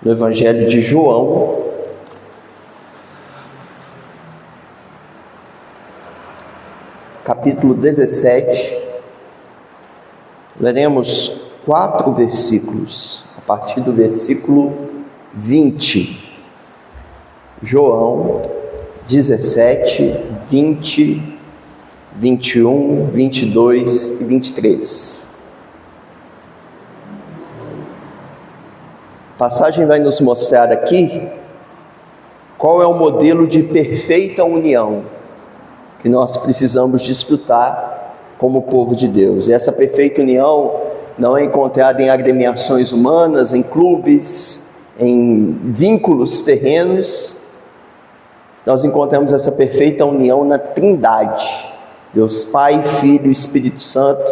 no Evangelho de João, capítulo 17, leremos 4 versículos, a partir do versículo 20. João 17, 20, 21, 22 e 23. A passagem vai nos mostrar aqui qual é o modelo de perfeita união que nós precisamos desfrutar como povo de Deus. E essa perfeita união não é encontrada em agremiações humanas, em clubes, em vínculos terrenos. Nós encontramos essa perfeita união na Trindade, Deus Pai, Filho e Espírito Santo,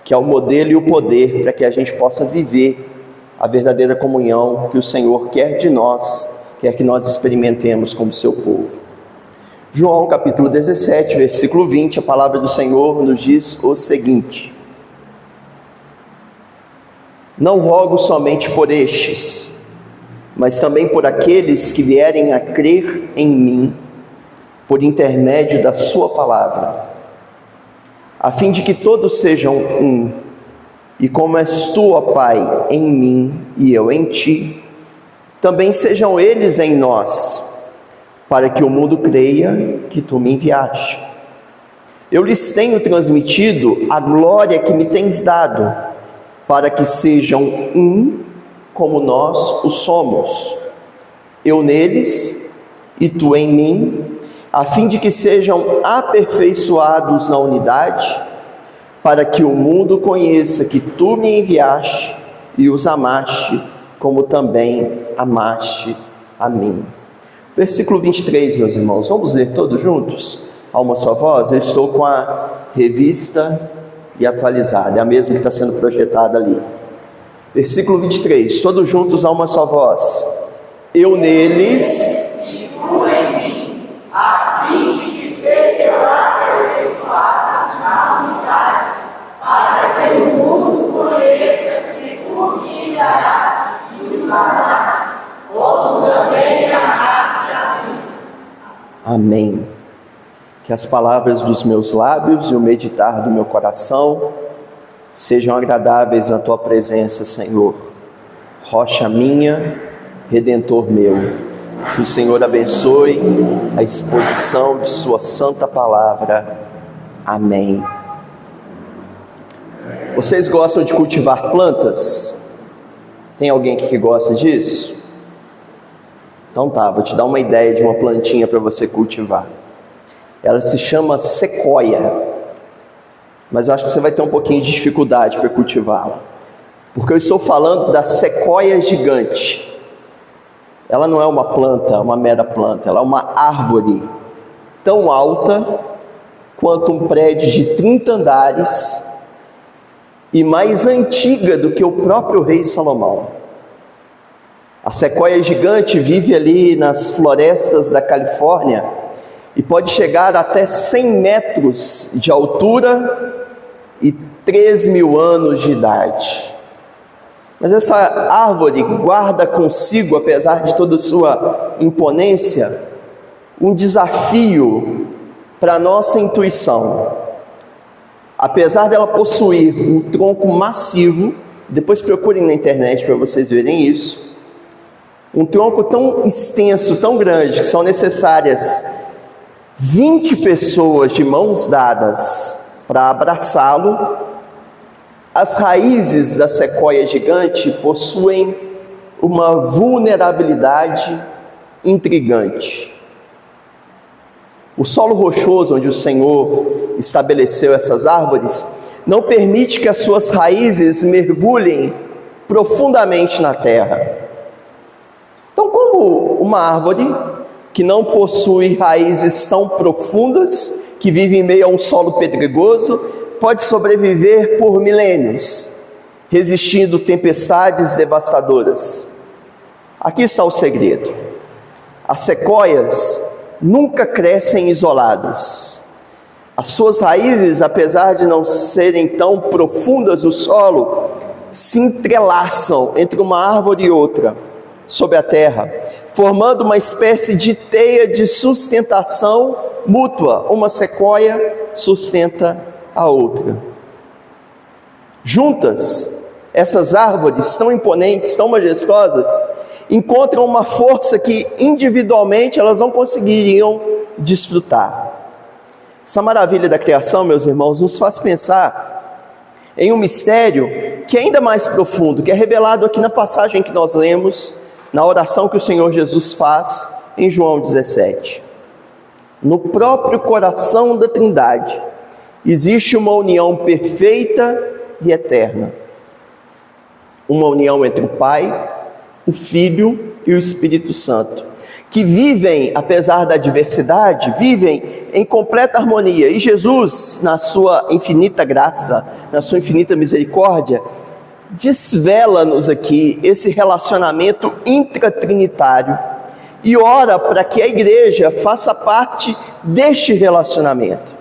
que é o modelo e o poder para que a gente possa viver a verdadeira comunhão que o Senhor quer de nós, quer que nós experimentemos como seu povo. João capítulo 17, versículo 20, a palavra do Senhor nos diz o seguinte: não rogo somente por estes, mas também por aqueles que vierem a crer em mim, por intermédio da sua palavra, a fim de que todos sejam um, e como és tu, ó Pai, em mim e eu em ti, também sejam eles em nós, para que o mundo creia que tu me enviaste. Eu lhes tenho transmitido a glória que me tens dado, para que sejam um como nós o somos, eu neles e tu em mim, a fim de que sejam aperfeiçoados na unidade, para que o mundo conheça que tu me enviaste e os amaste, como também amaste a mim. Versículo 23, meus irmãos, vamos ler todos juntos? A uma só voz. Eu estou com a revista e atualizada, é a mesma que está sendo projetada ali. Versículo 23, todos juntos a uma só voz. Eu neles e tu em mim, a fim de que sejam aperfeiçoados na unidade, para que o mundo conheça que tu me enviaste e os amaste, como também amaste a mim. Amém. Que as palavras dos meus lábios e o meditar do meu coração sejam agradáveis na tua presença, Senhor. Rocha minha, Redentor meu. Que o Senhor abençoe a exposição de sua santa palavra. Amém. Vocês gostam de cultivar plantas? Tem alguém aqui que gosta disso? Então tá, vou te dar uma ideia de uma plantinha para você cultivar. Ela se chama sequoia, mas eu acho que você vai ter um pouquinho de dificuldade para cultivá-la, porque eu estou falando da sequoia gigante. Ela não é uma planta, uma mera planta, ela é uma árvore tão alta quanto um prédio de 30 andares e mais antiga do que o próprio rei Salomão. A sequoia gigante vive ali nas florestas da Califórnia e pode chegar até 100 metros de altura e 3.000 anos de idade. Mas essa árvore guarda consigo, apesar de toda a sua imponência, um desafio para a nossa intuição. Apesar dela possuir um tronco massivo, depois procurem na internet para vocês verem isso, um tronco tão extenso, tão grande, que são necessárias 20 pessoas de mãos dadas para abraçá-lo, as raízes da sequoia gigante possuem uma vulnerabilidade intrigante. O solo rochoso onde o Senhor estabeleceu essas árvores não permite que as suas raízes mergulhem profundamente na terra. Então, como uma árvore que não possui raízes tão profundas, que vive em meio a um solo pedregoso, pode sobreviver por milênios, resistindo tempestades devastadoras? Aqui está o segredo. As sequoias nunca crescem isoladas. As suas raízes, apesar de não serem tão profundas no solo, se entrelaçam entre uma árvore e outra, sobre a terra, formando uma espécie de teia de sustentação mútua. Uma sequoia sustenta a outra. Juntas, essas árvores tão imponentes, tão majestosas, encontram uma força que individualmente elas não conseguiriam desfrutar. Essa maravilha da criação, meus irmãos, nos faz pensar em um mistério que é ainda mais profundo, que é revelado aqui na passagem que nós lemos, na oração que o Senhor Jesus faz em João 17. No próprio coração da Trindade existe uma união perfeita e eterna. Uma união entre o Pai, o Filho e o Espírito Santo, que vivem, apesar da diversidade, vivem em completa harmonia. E Jesus, na sua infinita graça, na sua infinita misericórdia, desvela-nos aqui esse relacionamento intratrinitário e ora para que a igreja faça parte deste relacionamento.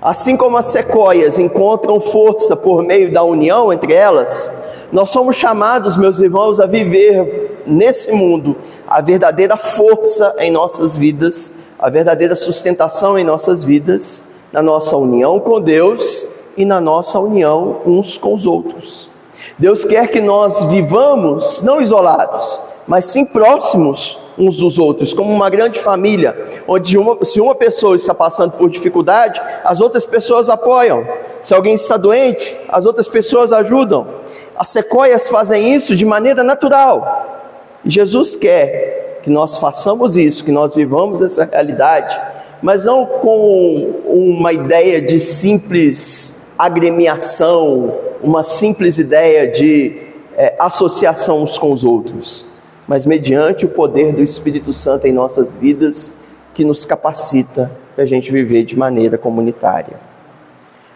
Assim como as sequoias encontram força por meio da união entre elas, nós somos chamados, meus irmãos, a viver nesse mundo a verdadeira força em nossas vidas, a verdadeira sustentação em nossas vidas, na nossa união com Deus e na nossa união uns com os outros. Deus quer que nós vivamos não isolados, mas sim próximos uns dos outros, como uma grande família, onde se uma pessoa está passando por dificuldade, as outras pessoas apoiam. Se alguém está doente, as outras pessoas ajudam. As sequoias fazem isso de maneira natural. E Jesus quer que nós façamos isso, que nós vivamos essa realidade, mas não com uma ideia de simples agremiação, uma simples ideia de associação uns com os outros, mas mediante o poder do Espírito Santo em nossas vidas, que nos capacita para a gente viver de maneira comunitária.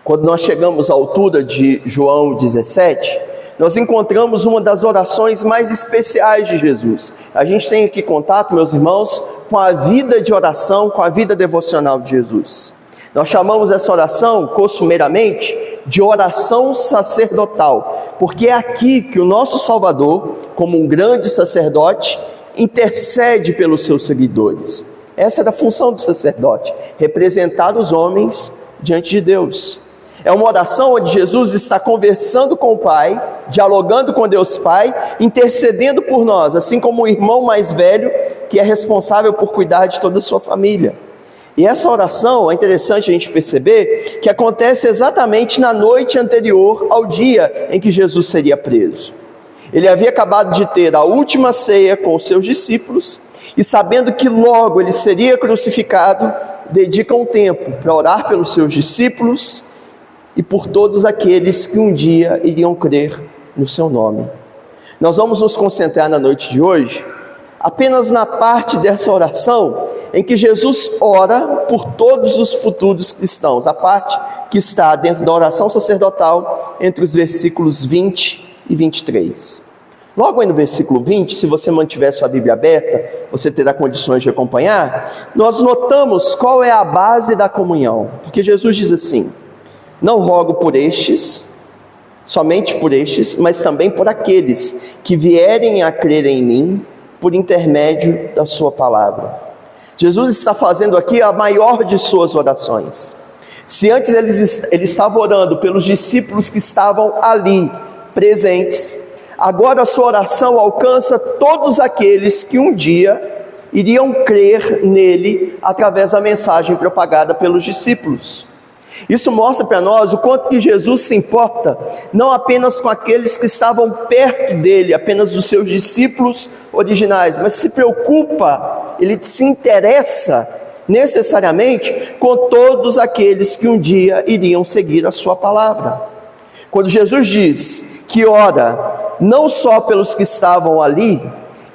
Quando nós chegamos à altura de João 17, nós encontramos uma das orações mais especiais de Jesus. A gente tem aqui contato, meus irmãos, com a vida de oração, com a vida devocional de Jesus. Nós chamamos essa oração, costumeiramente, de oração sacerdotal, porque é aqui que o nosso Salvador, como um grande sacerdote, intercede pelos seus seguidores. Essa é a função do sacerdote, representar os homens diante de Deus. É uma oração onde Jesus está conversando com o Pai, dialogando com Deus Pai, intercedendo por nós, assim como o irmão mais velho que é responsável por cuidar de toda a sua família. E essa oração, é interessante a gente perceber, que acontece exatamente na noite anterior ao dia em que Jesus seria preso. Ele havia acabado de ter a última ceia com os seus discípulos, e sabendo que logo ele seria crucificado, dedica um tempo para orar pelos seus discípulos e por todos aqueles que um dia iriam crer no seu nome. Nós vamos nos concentrar na noite de hoje apenas na parte dessa oração em que Jesus ora por todos os futuros cristãos, a parte que está dentro da oração sacerdotal entre os versículos 20 e 23. Logo aí no versículo 20, se você mantiver sua Bíblia aberta, você terá condições de acompanhar, nós notamos qual é a base da comunhão, porque Jesus diz assim: não rogo por estes, somente por estes, mas também por aqueles que vierem a crer em mim, por intermédio da sua palavra. Jesus está fazendo aqui a maior de suas orações. Se antes ele estava orando pelos discípulos que estavam ali, presentes, agora a sua oração alcança todos aqueles que um dia iriam crer nele através da mensagem propagada pelos discípulos. Isso mostra para nós o quanto que Jesus se importa, não apenas com aqueles que estavam perto dele, apenas dos seus discípulos originais, mas se preocupa, ele se interessa necessariamente com todos aqueles que um dia iriam seguir a sua palavra. Quando Jesus diz que ora não só pelos que estavam ali,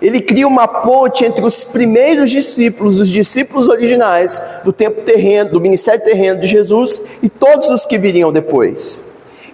ele cria uma ponte entre os primeiros discípulos, os discípulos originais do tempo terreno, do ministério terreno de Jesus, e todos os que viriam depois.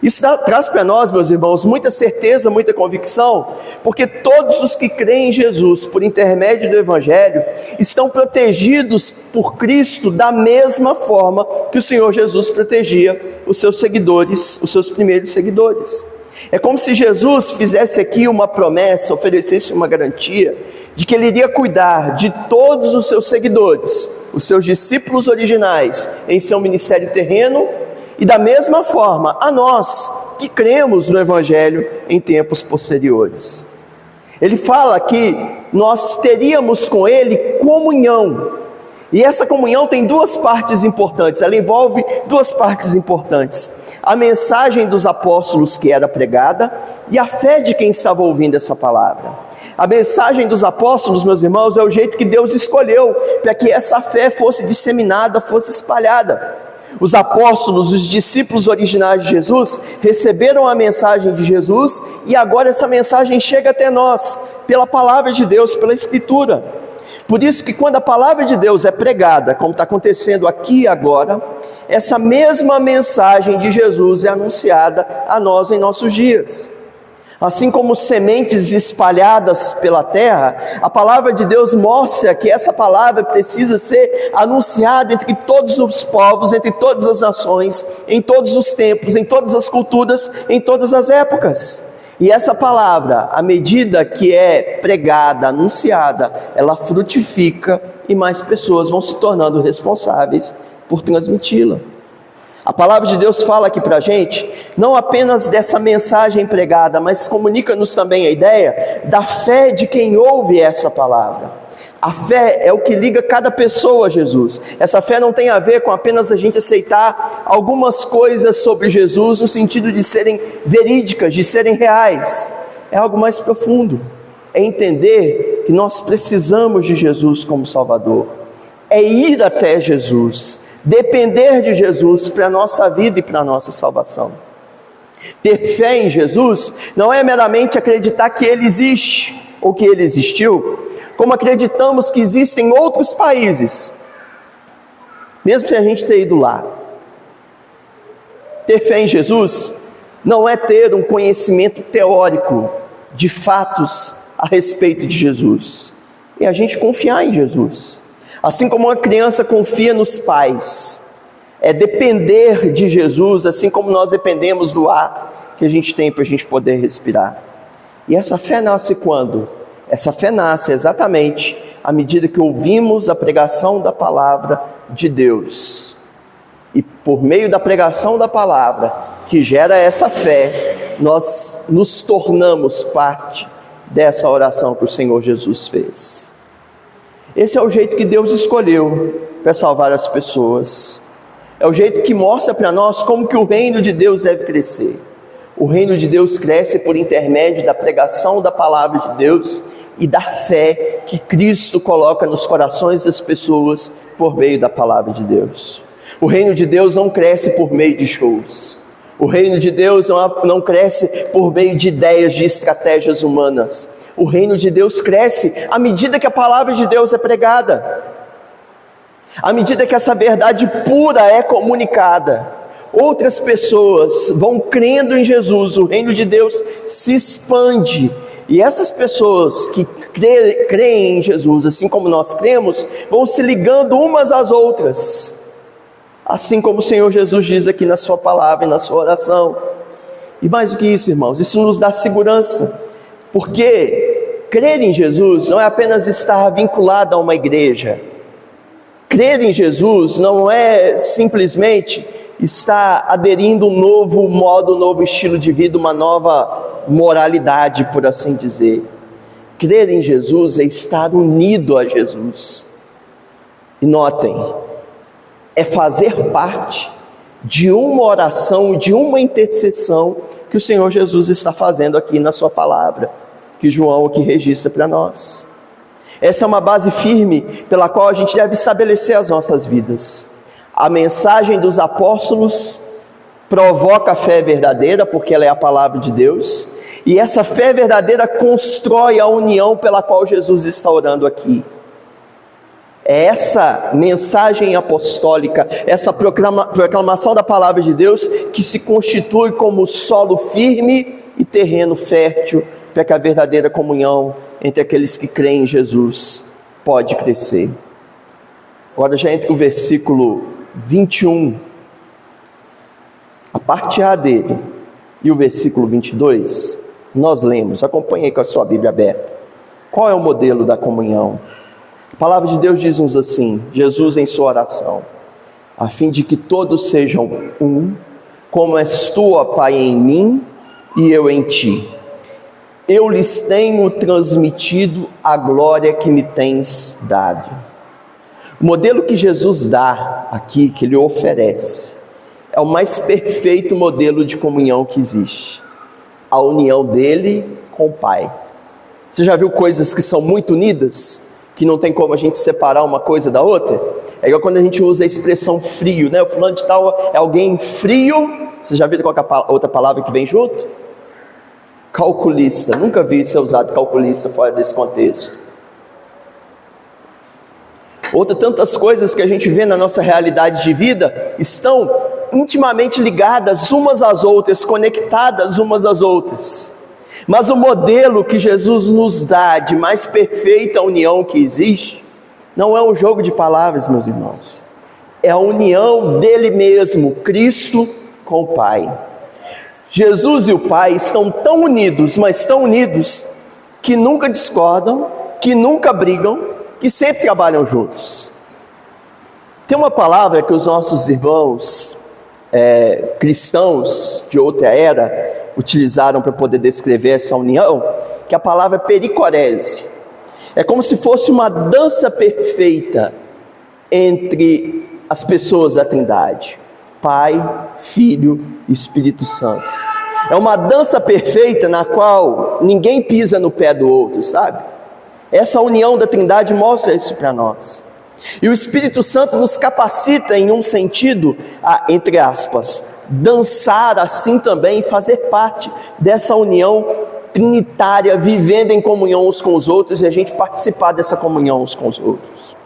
Isso traz para nós, meus irmãos, muita certeza, muita convicção, porque todos os que creem em Jesus por intermédio do Evangelho estão protegidos por Cristo da mesma forma que o Senhor Jesus protegia os seus seguidores, os seus primeiros seguidores. É como se Jesus fizesse aqui uma promessa, oferecesse uma garantia de que Ele iria cuidar de todos os seus seguidores, os seus discípulos originais, em seu ministério terreno, e da mesma forma a nós que cremos no Evangelho em tempos posteriores. Ele fala que nós teríamos com Ele comunhão, e essa comunhão tem duas partes importantes, ela envolve duas partes importantes: a mensagem dos apóstolos que era pregada e a fé de quem estava ouvindo essa palavra. A mensagem dos apóstolos, meus irmãos, é o jeito que Deus escolheu para que essa fé fosse disseminada, fosse espalhada. Os apóstolos, os discípulos originais de Jesus, receberam a mensagem de Jesus e agora essa mensagem chega até nós, pela palavra de Deus, pela Escritura. Por isso que quando a palavra de Deus é pregada, como está acontecendo aqui e agora, essa mesma mensagem de Jesus é anunciada a nós em nossos dias. Assim como sementes espalhadas pela terra, a palavra de Deus mostra que essa palavra precisa ser anunciada entre todos os povos, entre todas as nações, em todos os tempos, em todas as culturas, em todas as épocas. E essa palavra, à medida que é pregada, anunciada, ela frutifica e mais pessoas vão se tornando responsáveis por transmiti-la. A palavra de Deus fala aqui para a gente, não apenas dessa mensagem pregada, mas comunica-nos também a ideia da fé de quem ouve essa palavra. A fé é o que liga cada pessoa a Jesus. Essa fé não tem a ver com apenas a gente aceitar algumas coisas sobre Jesus, no sentido de serem verídicas, de serem reais. É algo mais profundo. É entender que nós precisamos de Jesus como Salvador. É ir até Jesus, depender de Jesus para a nossa vida e para a nossa salvação. Ter fé em Jesus não é meramente acreditar que Ele existe ou que Ele existiu, como acreditamos que existem outros países, mesmo sem a gente ter ido lá. Ter fé em Jesus não é ter um conhecimento teórico de fatos a respeito de Jesus, é a gente confiar em Jesus. Assim como uma criança confia nos pais, é depender de Jesus, assim como nós dependemos do ar que a gente tem para a gente poder respirar. E essa fé nasce quando? Essa fé nasce exatamente à medida que ouvimos a pregação da palavra de Deus. E por meio da pregação da palavra, que gera essa fé, nós nos tornamos parte dessa oração que o Senhor Jesus fez. Esse é o jeito que Deus escolheu para salvar as pessoas. É o jeito que mostra para nós como que o reino de Deus deve crescer. O reino de Deus cresce por intermédio da pregação da palavra de Deus e da fé que Cristo coloca nos corações das pessoas por meio da palavra de Deus. O reino de Deus não cresce por meio de shows. O reino de Deus não cresce por meio de ideias, de estratégias humanas. O reino de Deus cresce à medida que a palavra de Deus é pregada, à medida que essa verdade pura é comunicada. Outras pessoas vão crendo em Jesus, o reino de Deus se expande, e essas pessoas que creem em Jesus, assim como nós cremos, vão se ligando umas às outras, assim como o Senhor Jesus diz aqui na sua palavra e na sua oração. E mais do que isso, irmãos, isso nos dá segurança, porque crer em Jesus não é apenas estar vinculado a uma igreja. Crer em Jesus não é simplesmente estar aderindo a um novo modo, um novo estilo de vida, uma nova moralidade, por assim dizer. Crer em Jesus é estar unido a Jesus. E notem, é fazer parte de uma oração, de uma intercessão que o Senhor Jesus está fazendo aqui na sua palavra, que João aqui registra para nós. Essa é uma base firme pela qual a gente deve estabelecer as nossas vidas. A mensagem dos apóstolos provoca a fé verdadeira, porque ela é a palavra de Deus, e essa fé verdadeira constrói a união pela qual Jesus está orando aqui. É essa mensagem apostólica, essa proclamação da palavra de Deus que se constitui como solo firme e terreno fértil para que a verdadeira comunhão entre aqueles que creem em Jesus pode crescer. Agora já entra o versículo 21, a parte A dele. e o versículo 22, nós lemos, acompanhei com a sua Bíblia aberta. Qual é o modelo da comunhão? A palavra de Deus diz-nos assim, Jesus em sua oração: a fim de que todos sejam um, como és tu, ó Pai, em mim e eu em ti. Eu lhes tenho transmitido a glória que me tens dado. O modelo que Jesus dá aqui, que Ele oferece, é o mais perfeito modelo de comunhão que existe. A união dele com o Pai. Você já viu coisas que são muito unidas, que não tem como a gente separar uma coisa da outra? É igual quando a gente usa a expressão frio, né? O fulano de tal é alguém frio. Você já viu qual é a outra palavra que vem junto? Calculista. Nunca vi ser usado calculista fora desse contexto. Tantas coisas que a gente vê na nossa realidade de vida estão intimamente ligadas umas às outras, conectadas umas às outras. Mas o modelo que Jesus nos dá de mais perfeita união que existe, não é um jogo de palavras, meus irmãos. É a união dele mesmo, Cristo com o Pai. Jesus e o Pai estão tão unidos, mas tão unidos, que nunca discordam, que nunca brigam, que sempre trabalham juntos. Tem uma palavra que os nossos irmãos cristãos de outra era utilizaram para poder descrever essa união, que é a palavra pericorese. É como se fosse uma dança perfeita entre as pessoas da Trindade, Pai, Filho e Espírito Santo. É uma dança perfeita na qual ninguém pisa no pé do outro, sabe? Essa união da Trindade mostra isso para nós. E o Espírito Santo nos capacita em um sentido a, entre aspas, dançar assim também, fazer parte dessa união trinitária, vivendo em comunhão uns com os outros, e a gente participar dessa comunhão uns com os outros.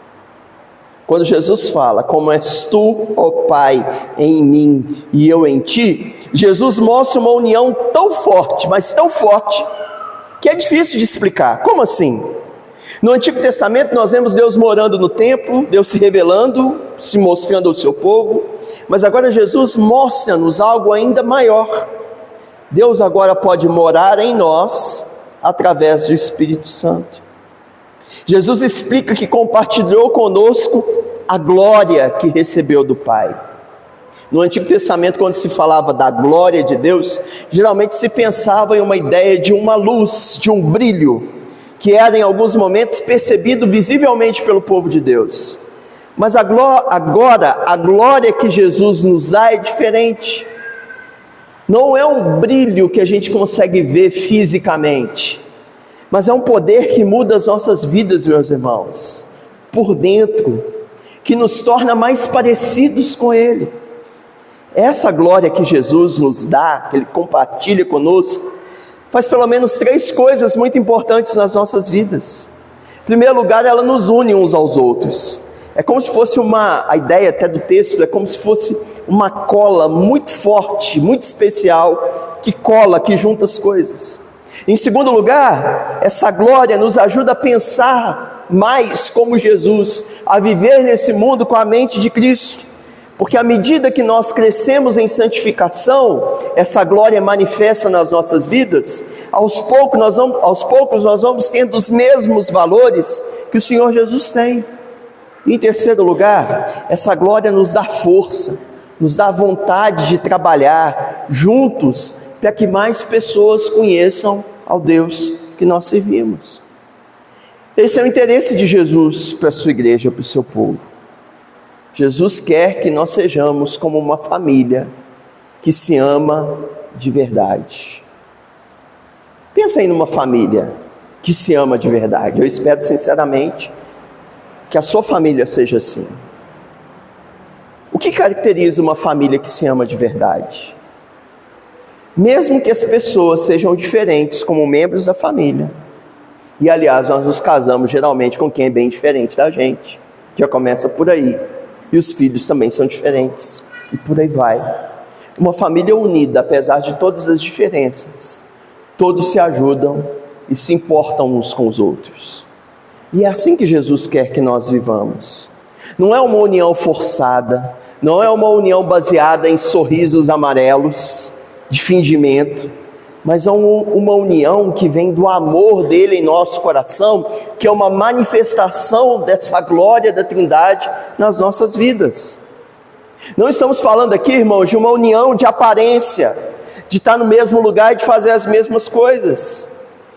Quando Jesus fala, como és tu, ó Pai, em mim e eu em ti, Jesus mostra uma união tão forte, mas tão forte, que é difícil de explicar. Como assim? No Antigo Testamento nós vemos Deus morando no templo, Deus se revelando, se mostrando ao seu povo, mas agora Jesus mostra-nos algo ainda maior. Deus agora pode morar em nós através do Espírito Santo. Jesus explica que compartilhou conosco a glória que recebeu do Pai. No Antigo Testamento, quando se falava da glória de Deus, geralmente se pensava em uma ideia de uma luz, de um brilho, que era em alguns momentos percebido visivelmente pelo povo de Deus. Mas agora a glória que Jesus nos dá é diferente. Não é um brilho que a gente consegue ver fisicamente, mas é um poder que muda as nossas vidas, meus irmãos, por dentro, que nos torna mais parecidos com Ele. Essa glória que Jesus nos dá, que Ele compartilha conosco, faz pelo menos 3 coisas muito importantes nas nossas vidas. Em primeiro lugar, ela nos une uns aos outros. É como se fosse a ideia até do texto, é como se fosse uma cola muito forte, muito especial, que cola, que junta as coisas. Em segundo lugar, essa glória nos ajuda a pensar mais como Jesus, a viver nesse mundo com a mente de Cristo. Porque à medida que nós crescemos em santificação, essa glória manifesta nas nossas vidas, aos poucos nós vamos tendo os mesmos valores que o Senhor Jesus tem. E em terceiro lugar, essa glória nos dá força, nos dá vontade de trabalhar juntos, para que mais pessoas conheçam ao Deus que nós servimos. Esse é o interesse de Jesus para a sua igreja, para o seu povo. Jesus quer que nós sejamos como uma família que se ama de verdade. Pensa aí numa família que se ama de verdade. Eu espero sinceramente que a sua família seja assim. O que caracteriza uma família que se ama de verdade? Mesmo que as pessoas sejam diferentes como membros da família, e aliás nós nos casamos geralmente com quem é bem diferente da gente, já começa por aí. E os filhos também são diferentes, e por aí vai. Uma família unida, apesar de todas as diferenças, todos se ajudam e se importam uns com os outros. E é assim que Jesus quer que nós vivamos. Não é uma união forçada, não é uma união baseada em sorrisos amarelos, de fingimento, mas é uma união que vem do amor dele em nosso coração, que é uma manifestação dessa glória da Trindade nas nossas vidas. Não estamos falando aqui, irmãos, de uma união de aparência, de estar no mesmo lugar e de fazer as mesmas coisas.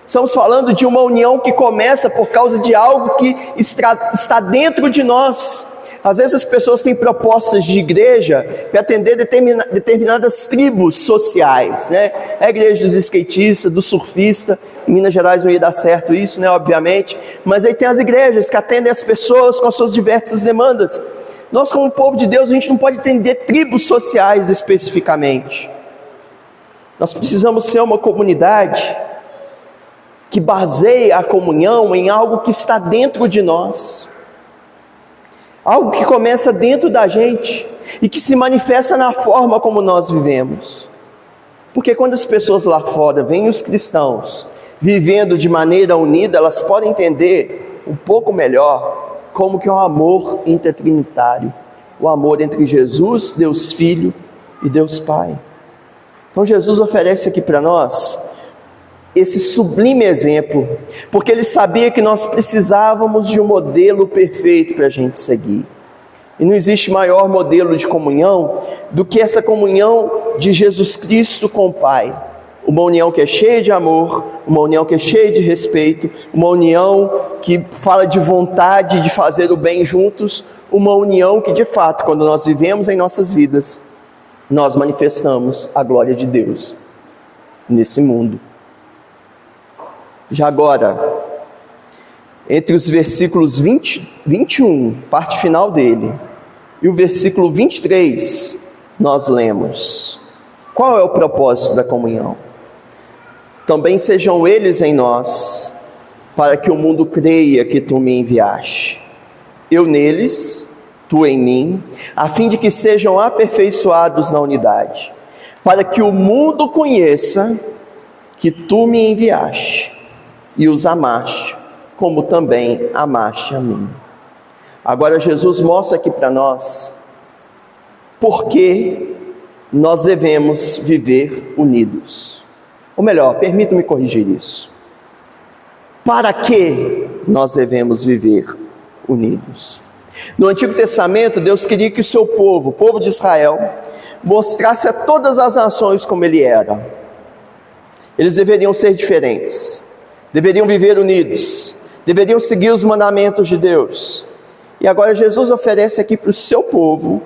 Estamos falando de uma união que começa por causa de algo que está dentro de nós. Às vezes as pessoas têm propostas de igreja para atender determinadas tribos sociais, né? A igreja dos skatistas, do surfista. Em Minas Gerais não ia dar certo isso, né? Obviamente. Mas aí tem as igrejas que atendem as pessoas com as suas diversas demandas. Nós, como povo de Deus, a gente não pode atender tribos sociais especificamente. Nós precisamos ser uma comunidade que baseia a comunhão em algo que está dentro de nós. Algo que começa dentro da gente e que se manifesta na forma como nós vivemos. Porque quando as pessoas lá fora veem os cristãos vivendo de maneira unida, elas podem entender um pouco melhor como que é o amor intertrinitário, o amor entre Jesus, Deus Filho e Deus Pai. Então Jesus oferece aqui para nós esse sublime exemplo, porque ele sabia que nós precisávamos de um modelo perfeito para a gente seguir. E não existe maior modelo de comunhão do que essa comunhão de Jesus Cristo com o Pai. Uma união que é cheia de amor, uma união que é cheia de respeito, uma união que fala de vontade de fazer o bem juntos, uma união que de fato, quando nós vivemos em nossas vidas, nós manifestamos a glória de Deus nesse mundo. Já agora, entre os versículos 21, parte final dele, e o versículo 23, nós lemos: qual é o propósito da comunhão? Também sejam eles em nós, para que o mundo creia que tu me enviaste. Eu neles, tu em mim, a fim de que sejam aperfeiçoados na unidade, para que o mundo conheça que tu me enviaste e os amaste, como também amaste a mim. Agora Jesus mostra aqui para nós por que nós devemos viver unidos. Ou melhor, permita-me corrigir isso. Para que nós devemos viver unidos? No Antigo Testamento, Deus queria que o seu povo, o povo de Israel, mostrasse a todas as nações como ele era. Eles deveriam ser diferentes, deveriam viver unidos, deveriam seguir os mandamentos de Deus. E agora Jesus oferece aqui para o seu povo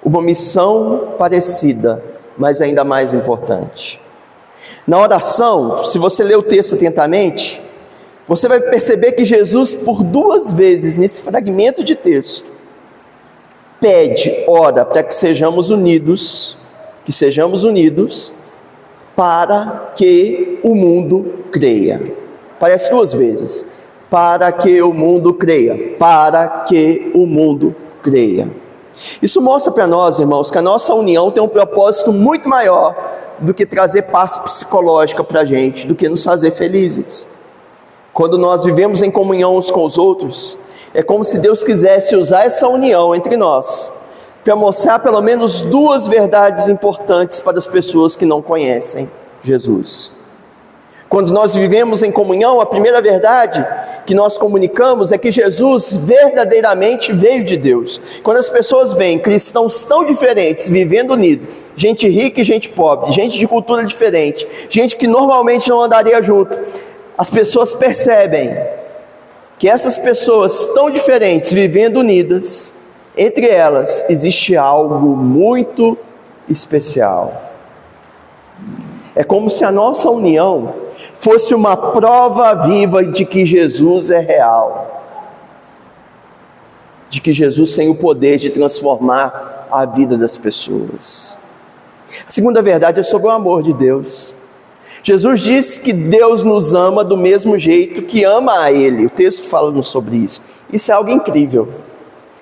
uma missão parecida, mas ainda mais importante. Na oração, se você ler o texto atentamente, você vai perceber que Jesus, por 2 vezes, nesse fragmento de texto, ora para que sejamos unidos, para que o mundo creia. Parece 2 vezes. Para que o mundo creia. Para que o mundo creia. Isso mostra para nós, irmãos, que a nossa união tem um propósito muito maior do que trazer paz psicológica para a gente, do que nos fazer felizes. Quando nós vivemos em comunhão uns com os outros, é como se Deus quisesse usar essa união entre nós para mostrar pelo menos 2 verdades importantes para as pessoas que não conhecem Jesus. Quando nós vivemos em comunhão, a primeira verdade que nós comunicamos é que Jesus verdadeiramente veio de Deus. Quando as pessoas veem cristãos tão diferentes vivendo unidos, gente rica e gente pobre, gente de cultura diferente, gente que normalmente não andaria junto, as pessoas percebem que essas pessoas tão diferentes vivendo unidas, entre elas existe algo muito especial. É como se a nossa união fosse uma prova viva de que Jesus é real, de que Jesus tem o poder de transformar a vida das pessoas. A segunda verdade é sobre o amor de Deus. Jesus diz que Deus nos ama do mesmo jeito que ama a Ele. O texto fala sobre isso. Isso é algo incrível.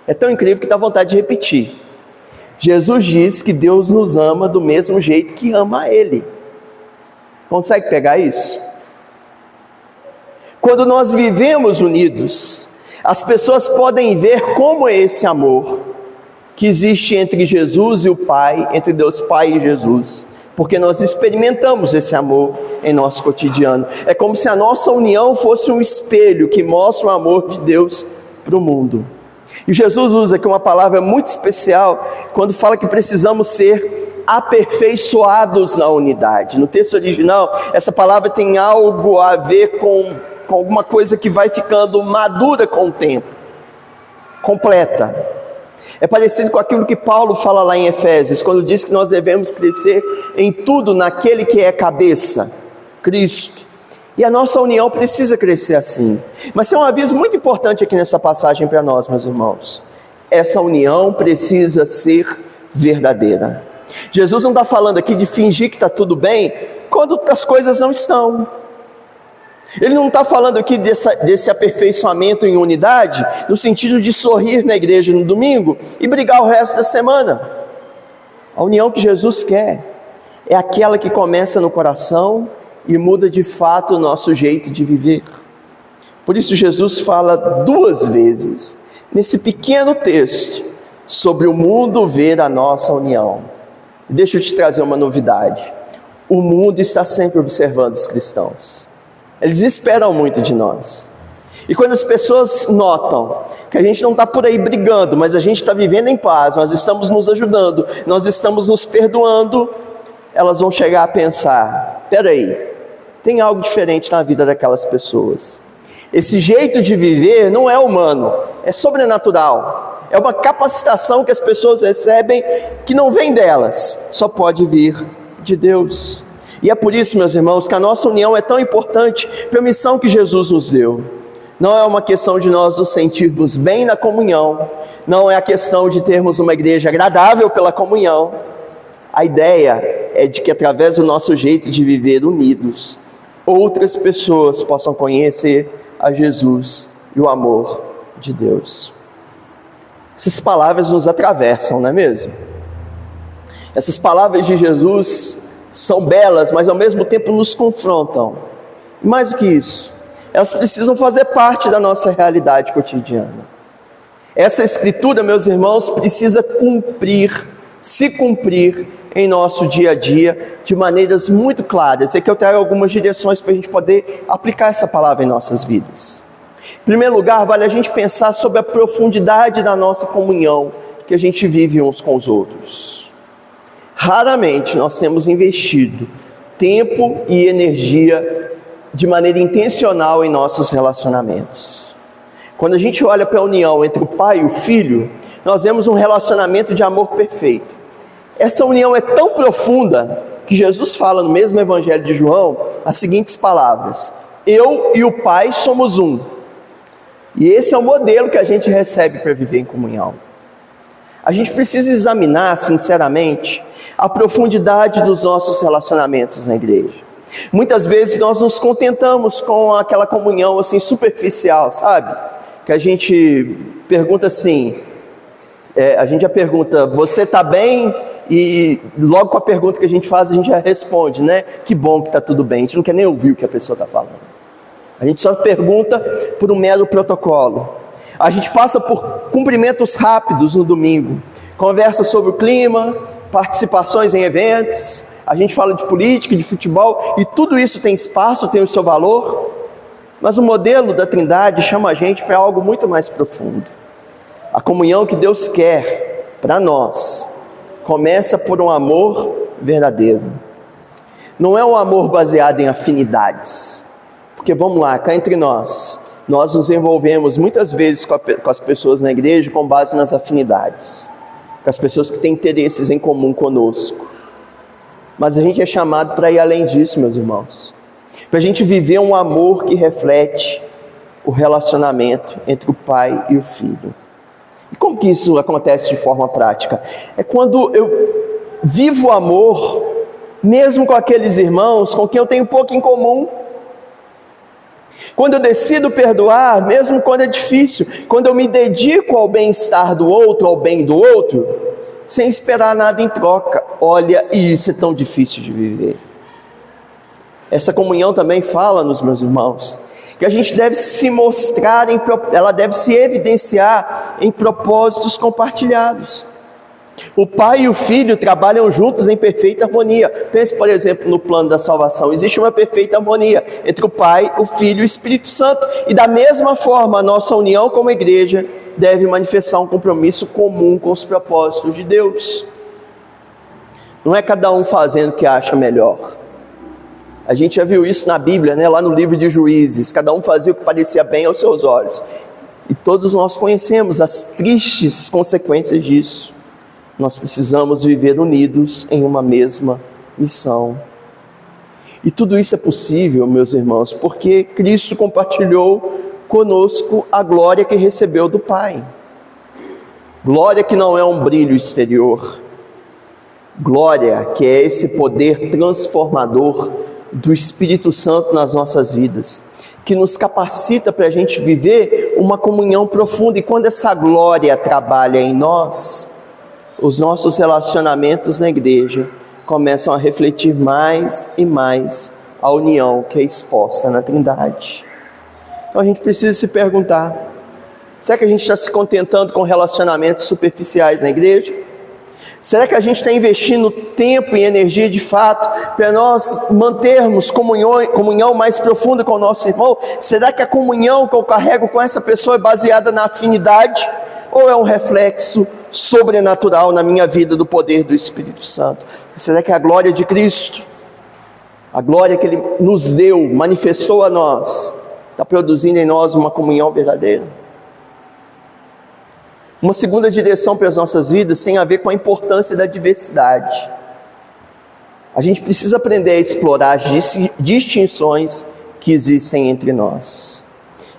É tão incrível que dá vontade de repetir. Jesus diz que Deus nos ama do mesmo jeito que ama a Ele. Consegue pegar isso? Quando nós vivemos unidos, as pessoas podem ver como é esse amor que existe entre Jesus e o Pai, entre Deus Pai e Jesus, porque nós experimentamos esse amor em nosso cotidiano. É como se a nossa união fosse um espelho que mostra o amor de Deus para o mundo. E Jesus usa aqui uma palavra muito especial quando fala que precisamos ser aperfeiçoados na unidade. No texto original, essa palavra tem algo a ver com alguma coisa que vai ficando madura com o tempo, completa. É parecido com aquilo que Paulo fala lá em Efésios, quando diz que nós devemos crescer em tudo naquele que é cabeça, Cristo. E a nossa união precisa crescer assim. Mas tem um aviso muito importante aqui nessa passagem para nós, meus irmãos. Essa união precisa ser verdadeira. Jesus não está falando aqui de fingir que está tudo bem, quando as coisas não estão. Ele não está falando aqui desse aperfeiçoamento em unidade, no sentido de sorrir na igreja no domingo e brigar o resto da semana. A união que Jesus quer é aquela que começa no coração e muda de fato o nosso jeito de viver. Por isso Jesus fala 2 vezes, nesse pequeno texto, sobre o mundo ver a nossa união. Deixa eu te trazer uma novidade. O mundo está sempre observando os cristãos. Eles esperam muito de nós. E quando as pessoas notam que a gente não está por aí brigando, mas a gente está vivendo em paz, nós estamos nos ajudando, nós estamos nos perdoando, elas vão chegar a pensar: espera aí, tem algo diferente na vida daquelas pessoas. Esse jeito de viver não é humano, é sobrenatural. É uma capacitação que as pessoas recebem que não vem delas, só pode vir de Deus. E é por isso, meus irmãos, que a nossa união é tão importante para a missão que Jesus nos deu. Não é uma questão de nós nos sentirmos bem na comunhão, não é a questão de termos uma igreja agradável pela comunhão. A ideia é de que através do nosso jeito de viver unidos, outras pessoas possam conhecer a Jesus e o amor de Deus. Essas palavras nos atravessam, não é mesmo? Essas palavras de Jesus são belas, mas ao mesmo tempo nos confrontam. E mais do que isso, elas precisam fazer parte da nossa realidade cotidiana. Essa escritura, meus irmãos, precisa se cumprir em nosso dia a dia, de maneiras muito claras. É que eu trago algumas direções para a gente poder aplicar essa palavra em nossas vidas. Em primeiro lugar, vale a gente pensar sobre a profundidade da nossa comunhão que a gente vive uns com os outros. Raramente nós temos investido tempo e energia de maneira intencional em nossos relacionamentos. Quando a gente olha para a união entre o pai e o filho, nós vemos um relacionamento de amor perfeito. Essa união é tão profunda que Jesus fala no mesmo Evangelho de João as seguintes palavras: eu e o Pai somos um. E esse é o modelo que a gente recebe para viver em comunhão. A gente precisa examinar sinceramente a profundidade dos nossos relacionamentos na igreja. Muitas vezes nós nos contentamos com aquela comunhão assim superficial, sabe? Que a gente pergunta assim, a gente já pergunta: você está bem? E logo com a pergunta que a gente faz, a gente já responde, né? Que bom que está tudo bem. A gente não quer nem ouvir o que a pessoa está falando. A gente só pergunta por um mero protocolo. A gente passa por cumprimentos rápidos no domingo, conversa sobre o clima, participações em eventos, a gente fala de política, de futebol, e tudo isso tem espaço, tem o seu valor, mas o modelo da Trindade chama a gente para algo muito mais profundo. A comunhão que Deus quer para nós começa por um amor verdadeiro. Não é um amor baseado em afinidades, porque vamos lá, cá entre nós nos envolvemos muitas vezes com as pessoas na igreja com base nas afinidades, com as pessoas que têm interesses em comum conosco. Mas a gente é chamado para ir além disso, meus irmãos, para a gente viver um amor que reflete o relacionamento entre o pai e o filho. E como que isso acontece de forma prática? É quando eu vivo o amor, mesmo com aqueles irmãos com quem eu tenho pouco em comum. Quando eu decido perdoar, mesmo quando é difícil. Quando eu me dedico ao bem-estar do outro, ao bem do outro, sem esperar nada em troca. Olha, e isso é tão difícil de viver. Essa comunhão também fala nos meus irmãos, que a gente deve se mostrar, ela deve se evidenciar em propósitos compartilhados. O Pai e o Filho trabalham juntos em perfeita harmonia. Pense, por exemplo, no plano da salvação. Existe uma perfeita harmonia entre o Pai, o Filho e o Espírito Santo. E da mesma forma, a nossa união como igreja deve manifestar um compromisso comum com os propósitos de Deus. Não é cada um fazendo o que acha melhor. A gente já viu isso na Bíblia, né? Lá no livro de Juízes. Cada um fazia o que parecia bem aos seus olhos. E todos nós conhecemos as tristes consequências disso. Nós precisamos viver unidos em uma mesma missão. E tudo isso é possível, meus irmãos, porque Cristo compartilhou conosco a glória que recebeu do Pai. Glória que não é um brilho exterior. Glória que é esse poder transformador do Espírito Santo nas nossas vidas, que nos capacita para a gente viver uma comunhão profunda. E quando essa glória trabalha em nós, os nossos relacionamentos na igreja começam a refletir mais e mais a união que é exposta na Trindade. Então a gente precisa se perguntar: será que a gente está se contentando com relacionamentos superficiais na igreja? Será que a gente está investindo tempo e energia de fato para nós mantermos comunhão mais profunda com o nosso irmão? Será que a comunhão que eu carrego com essa pessoa é baseada na afinidade? Ou é um reflexo sobrenatural na minha vida do poder do Espírito Santo? Será que a glória de Cristo, a glória que Ele nos deu, manifestou a nós, está produzindo em nós uma comunhão verdadeira? Uma segunda direção para as nossas vidas tem a ver com a importância da diversidade. A gente precisa aprender a explorar as distinções que existem entre nós.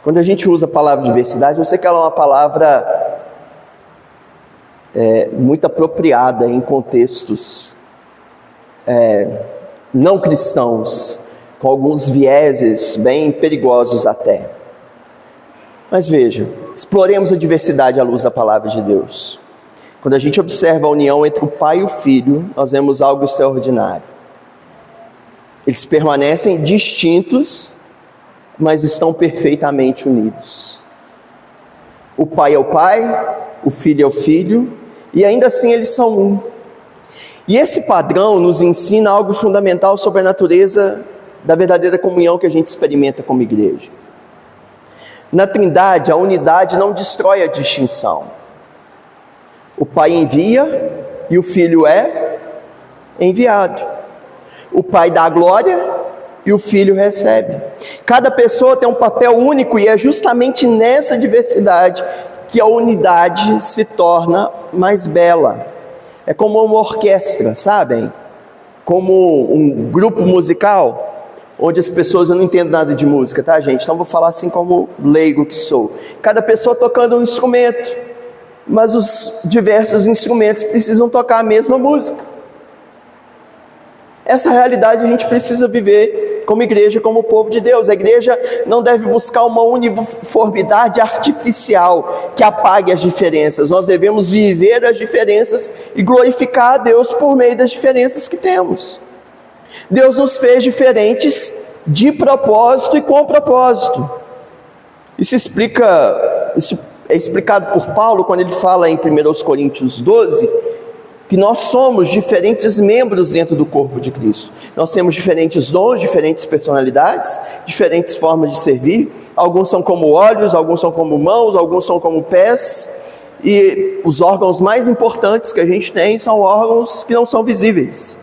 Quando a gente usa a palavra diversidade, eu sei que ela é uma palavra muito apropriada em contextos não cristãos, com alguns vieses bem perigosos até. Mas veja, exploremos a diversidade à luz da palavra de Deus. Quando a gente observa a união entre o Pai e o Filho, nós vemos algo extraordinário. Eles permanecem distintos, mas estão perfeitamente unidos. O Pai é o Pai, o Filho é o Filho, e ainda assim eles são um. E esse padrão nos ensina algo fundamental sobre a natureza da verdadeira comunhão que a gente experimenta como igreja. Na Trindade, a unidade não destrói a distinção. O Pai envia e o Filho é enviado. O Pai dá a glória e o Filho recebe. Cada pessoa tem um papel único, e é justamente nessa diversidade que a unidade se torna mais bela. É como uma orquestra, sabem? Como um grupo musical, onde as pessoas, eu não entendo nada de música, tá, gente? Então vou falar assim como leigo que sou. Cada pessoa tocando um instrumento, mas os diversos instrumentos precisam tocar a mesma música. Essa realidade a gente precisa viver como igreja, como povo de Deus. A igreja não deve buscar uma uniformidade artificial que apague as diferenças. Nós devemos viver as diferenças e glorificar a Deus por meio das diferenças que temos. Deus nos fez diferentes de propósito e com propósito. Isso é explicado por Paulo quando ele fala em 1 Coríntios 12, que nós somos diferentes membros dentro do corpo de Cristo. Nós temos diferentes dons, diferentes personalidades, diferentes formas de servir. Alguns são como olhos, alguns são como mãos, alguns são como pés. E os órgãos mais importantes que a gente tem são órgãos que não são visíveis.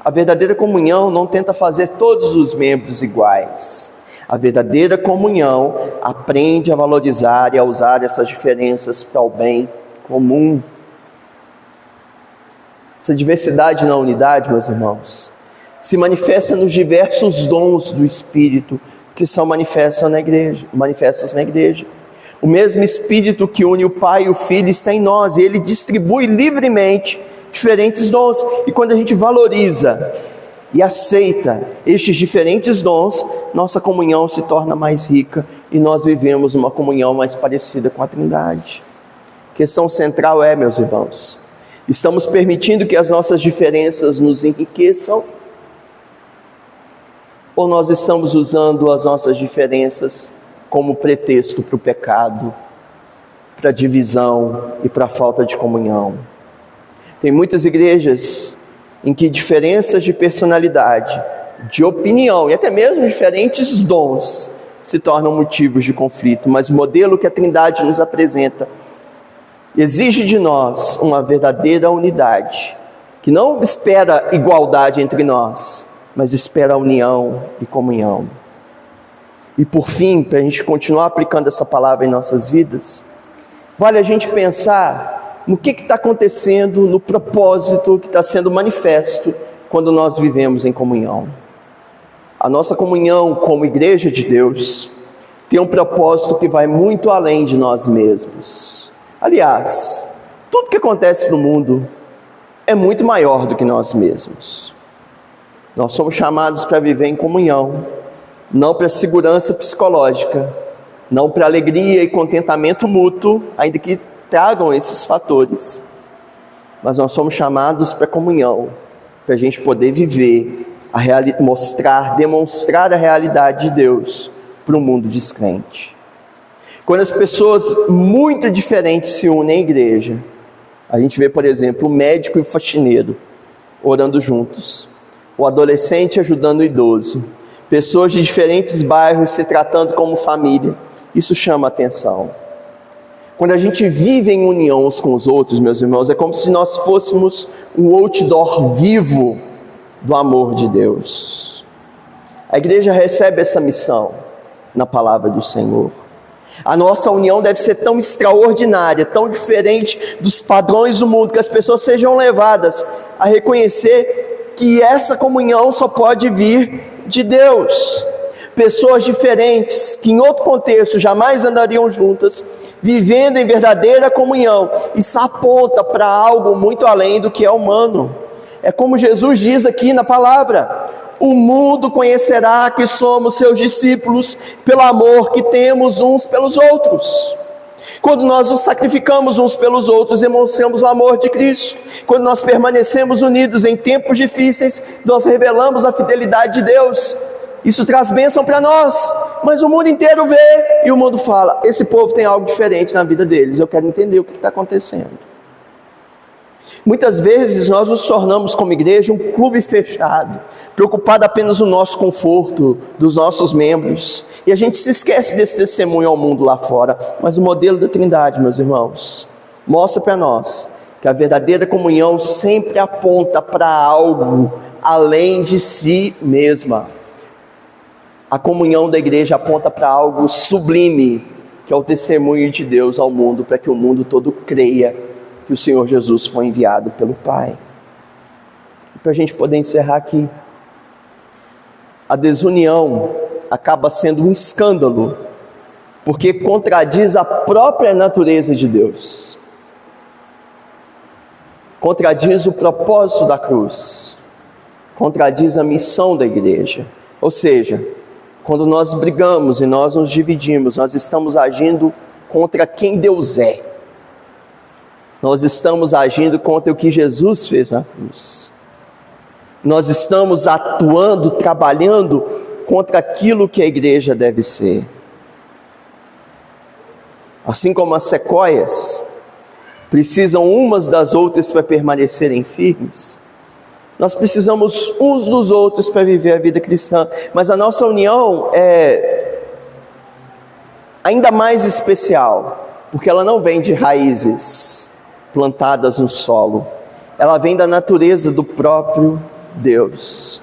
A verdadeira comunhão não tenta fazer todos os membros iguais. A verdadeira comunhão aprende a valorizar e a usar essas diferenças para o bem comum. Essa diversidade na unidade, meus irmãos, se manifesta nos diversos dons do Espírito que são manifestos na igreja. O mesmo Espírito que une o Pai e o Filho está em nós, e Ele distribui livremente diferentes dons. E quando a gente valoriza e aceita estes diferentes dons, nossa comunhão se torna mais rica e nós vivemos uma comunhão mais parecida com a Trindade. A questão central é, meus irmãos, estamos permitindo que as nossas diferenças nos enriqueçam? Ou nós estamos usando as nossas diferenças como pretexto para o pecado, para a divisão e para a falta de comunhão? Tem muitas igrejas em que diferenças de personalidade, de opinião e até mesmo diferentes dons se tornam motivos de conflito, mas o modelo que a Trindade nos apresenta exige de nós uma verdadeira unidade, que não espera igualdade entre nós, mas espera união e comunhão. E por fim, para a gente continuar aplicando essa palavra em nossas vidas, vale a gente pensar no que está acontecendo, no propósito que está sendo manifesto quando nós vivemos em comunhão. A nossa comunhão como igreja de Deus tem um propósito que vai muito além de nós mesmos. Aliás, tudo que acontece no mundo é muito maior do que nós mesmos. Nós somos chamados para viver em comunhão, não para segurança psicológica, não para alegria e contentamento mútuo, ainda que tragam esses fatores, mas nós somos chamados para comunhão, para a gente poder viver, demonstrar a realidade de Deus para o mundo descrente. Quando as pessoas muito diferentes se unem à igreja, a gente vê, por exemplo, o médico e o faxineiro orando juntos, o adolescente ajudando o idoso, pessoas de diferentes bairros se tratando como família. Isso chama atenção. Quando a gente vive em união uns com os outros, meus irmãos, é como se nós fôssemos um outdoor vivo do amor de Deus. A igreja recebe essa missão na palavra do Senhor. A nossa união deve ser tão extraordinária, tão diferente dos padrões do mundo, que as pessoas sejam levadas a reconhecer que essa comunhão só pode vir de Deus. Pessoas diferentes, que em outro contexto jamais andariam juntas, vivendo em verdadeira comunhão. Isso aponta para algo muito além do que é humano. É como Jesus diz aqui na palavra: o mundo conhecerá que somos seus discípulos pelo amor que temos uns pelos outros. Quando nós nos sacrificamos uns pelos outros, demonstramos o amor de Cristo. Quando nós permanecemos unidos em tempos difíceis, nós revelamos a fidelidade de Deus. Isso traz bênção para nós, mas o mundo inteiro vê e o mundo fala: esse povo tem algo diferente na vida deles, eu quero entender o que está acontecendo. Muitas vezes nós nos tornamos como igreja um clube fechado, preocupado apenas no nosso conforto, dos nossos membros, e a gente se esquece desse testemunho ao mundo lá fora. Mas o modelo da Trindade, meus irmãos, mostra para nós que a verdadeira comunhão sempre aponta para algo além de si mesma. A comunhão da igreja aponta para algo sublime, que é o testemunho de Deus ao mundo, para que o mundo todo creia que o Senhor Jesus foi enviado pelo Pai. E para a gente poder encerrar aqui, a desunião acaba sendo um escândalo, porque contradiz a própria natureza de Deus, contradiz o propósito da cruz, contradiz a missão da igreja. Ou seja, quando nós brigamos e nós nos dividimos, nós estamos agindo contra quem Deus é. Nós estamos agindo contra o que Jesus fez na cruz. Nós estamos atuando, trabalhando contra aquilo que a igreja deve ser. Assim como as sequoias precisam umas das outras para permanecerem firmes, nós precisamos uns dos outros para viver a vida cristã. Mas a nossa união é ainda mais especial, porque ela não vem de raízes plantadas no solo, ela vem da natureza do próprio Deus.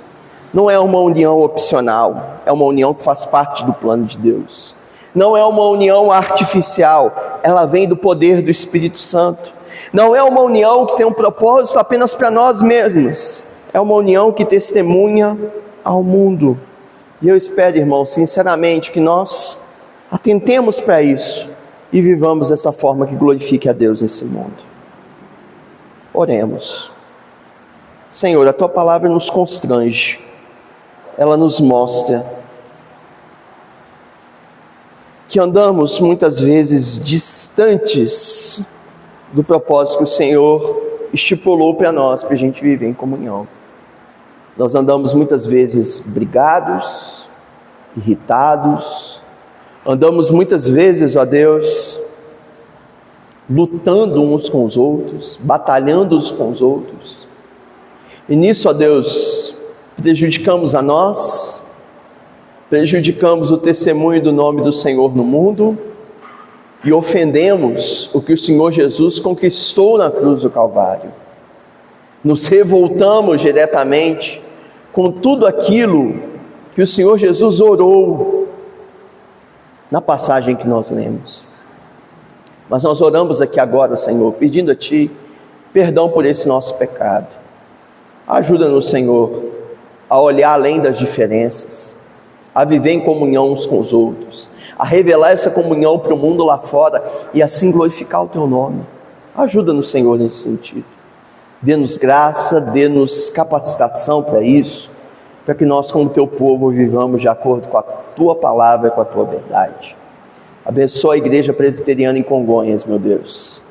Não é uma união opcional, é uma união que faz parte do plano de Deus. Não é uma união artificial, ela vem do poder do Espírito Santo. Não é uma união que tem um propósito apenas para nós mesmos, é uma união que testemunha ao mundo. E eu espero, irmãos, sinceramente, que nós atentemos para isso e vivamos dessa forma que glorifique a Deus nesse mundo. Oremos. Senhor, a Tua palavra nos constrange, ela nos mostra que andamos muitas vezes distantes do propósito que o Senhor estipulou para nós, para a gente viver em comunhão. Nós andamos muitas vezes brigados, irritados, andamos muitas vezes, ó Deus, lutando uns com os outros, batalhando uns com os outros. E nisso, ó Deus, prejudicamos a nós, prejudicamos o testemunho do nome do Senhor no mundo e ofendemos o que o Senhor Jesus conquistou na cruz do Calvário. Nos revoltamos diretamente com tudo aquilo que o Senhor Jesus orou na passagem que nós lemos. Mas nós oramos aqui agora, Senhor, pedindo a Ti perdão por esse nosso pecado. Ajuda-nos, Senhor, a olhar além das diferenças, a viver em comunhão uns com os outros, a revelar essa comunhão para o mundo lá fora e assim glorificar o Teu nome. Ajuda-nos, Senhor, nesse sentido. Dê-nos graça, dê-nos capacitação para isso, para que nós, como Teu povo, vivamos de acordo com a Tua palavra e com a Tua verdade. Abençoa a Igreja Presbiteriana em Congonhas, meu Deus.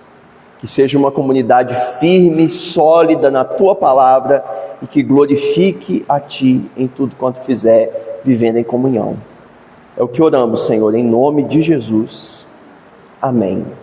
Que seja uma comunidade firme, sólida na Tua palavra e que glorifique a Ti em tudo quanto fizer, vivendo em comunhão. É o que oramos, Senhor, em nome de Jesus. Amém.